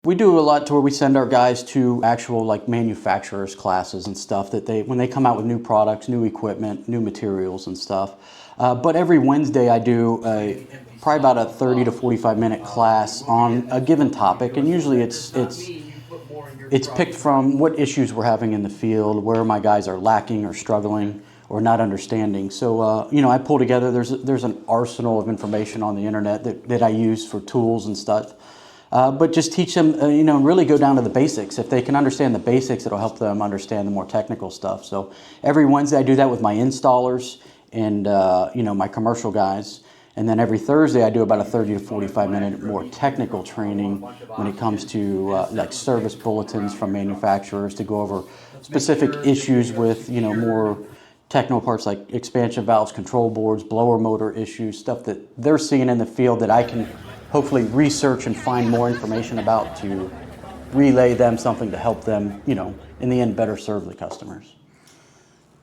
We do a lot to where we send our guys to actual like manufacturers classes and stuff that when they come out with new products, new equipment, new materials and stuff. But every Wednesday I do probably about a 30 to 45 minute class on a given topic, and usually it's picked from what issues we're having in the field, where my guys are lacking or struggling or not understanding. So you know, I pull together. There's an arsenal of information on the internet that I use for tools and stuff. But just teach them, you know, really go down to the basics. If they can understand the basics, it'll help them understand the more technical stuff. So every Wednesday I do that with my installers and, you know, my commercial guys. And then every Thursday I do about a 30 to 45 minute more technical training when it comes to like service bulletins from manufacturers to go over specific issues with, you know, more technical parts like expansion valves, control boards, blower motor issues, stuff that they're seeing in the field that I can hopefully research and find more information about to relay them something to help them, you know, in the end better serve the customers.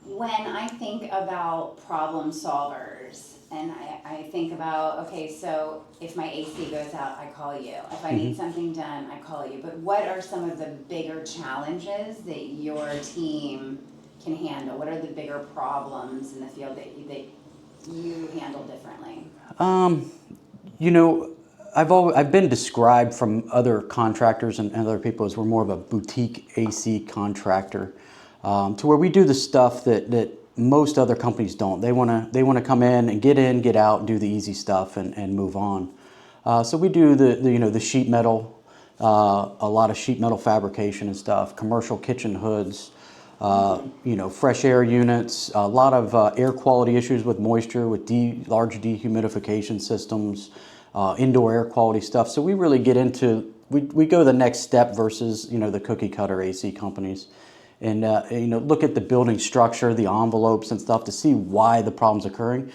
When I think about problem solvers and I think about, okay, so if my AC goes out, I call you. If I need something done, I call you. But what are some of the bigger challenges that your team can handle? What are the bigger problems in the field that you handle differently? You know, I've been described from other contractors and other people as we're more of a boutique AC contractor, to where we do the stuff that most other companies don't. They want to come in, get out, do the easy stuff, and move on. So we do the you know, the sheet metal, a lot of sheet metal fabrication and stuff, commercial kitchen hoods, you know, fresh air units, a lot of air quality issues with moisture, with large dehumidification systems. Indoor air quality stuff. So we really get into, we go the next step versus, you know, the cookie cutter AC companies. And, you know, look at the building structure, the envelopes and stuff to see why the problem's occurring.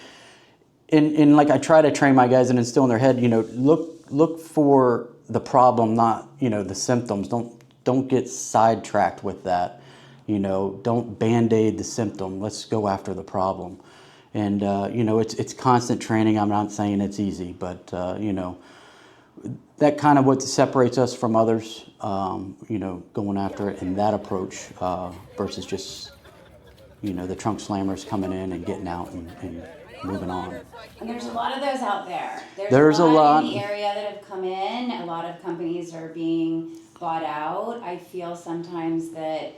And like I try to train my guys and instill in their head, you know, look for the problem, not, you know, the symptoms. Don't get sidetracked with that. You know, don't band-aid the symptom. Let's go after the problem. And, you know, it's constant training. I'm not saying it's easy, but, you know, that kind of what separates us from others, you know, going after it in that approach versus just, you know, the trunk slammers coming in and getting out and moving on. And there's a lot of those out there. There's a lot in the area that have come in. A lot of companies are being bought out. I feel sometimes that,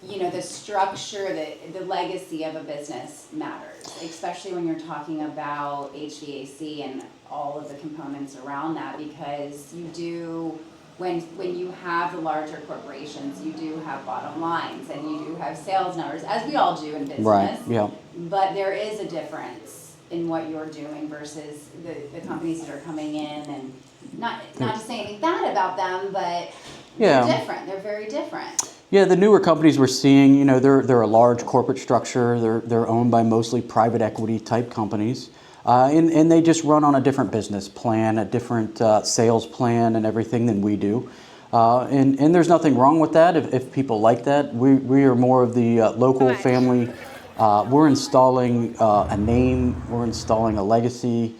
you know, the structure, the legacy of a business matters, especially when you're talking about HVAC and all of the components around that, because you do, when you have the larger corporations, you do have bottom lines and you do have sales numbers, as we all do in business. Right, yeah. But there is a difference in what you're doing versus the companies that are coming in, and not to say anything bad about them, but they're different. They're very different. Yeah, the newer companies we're seeing, you know, they're a large corporate structure. They're owned by mostly private equity type companies, and they just run on a different business plan, a different sales plan, and everything than we do. And there's nothing wrong with that if people like that. We are more of the local family. We're installing a name. We're installing a legacy.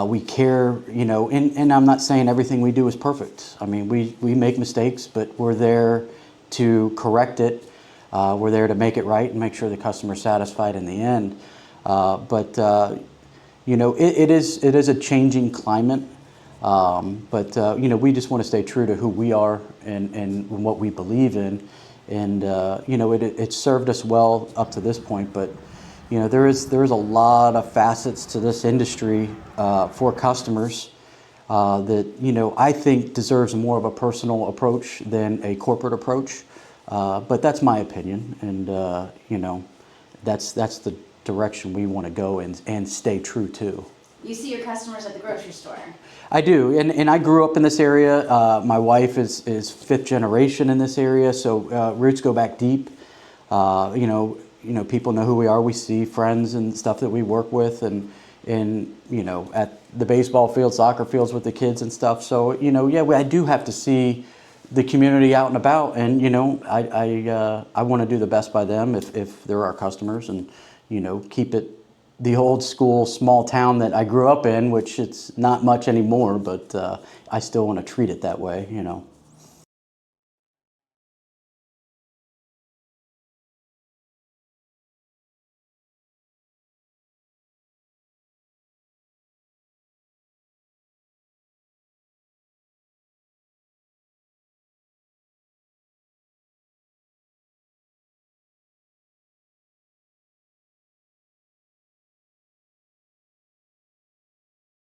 We care, you know, and I'm not saying everything we do is perfect. I mean, we make mistakes, but we're there to correct it. We're there to make it right and make sure the customer's satisfied in the end. But you know, it is a changing climate. But you know, we just want to stay true to who we are and what we believe in. And you know, it served us well up to this point. But you know, there is a lot of facets to this industry for customers. That, you know, I think deserves more of a personal approach than a corporate approach, but that's my opinion, and you know, that's the direction we want to go and stay true to. You see your customers at the grocery store. I do, and I grew up in this area. My wife is fifth generation in this area, so roots go back deep. You know, people know who we are. We see friends and stuff that we work with, and you know, at the baseball field, soccer fields with the kids and stuff. So, you know, yeah, I do have to see the community out and about, and you know, I want to do the best by them if they're our customers, and you know, keep it the old school small town that I grew up in, which it's not much anymore, but I still want to treat it that way, you know.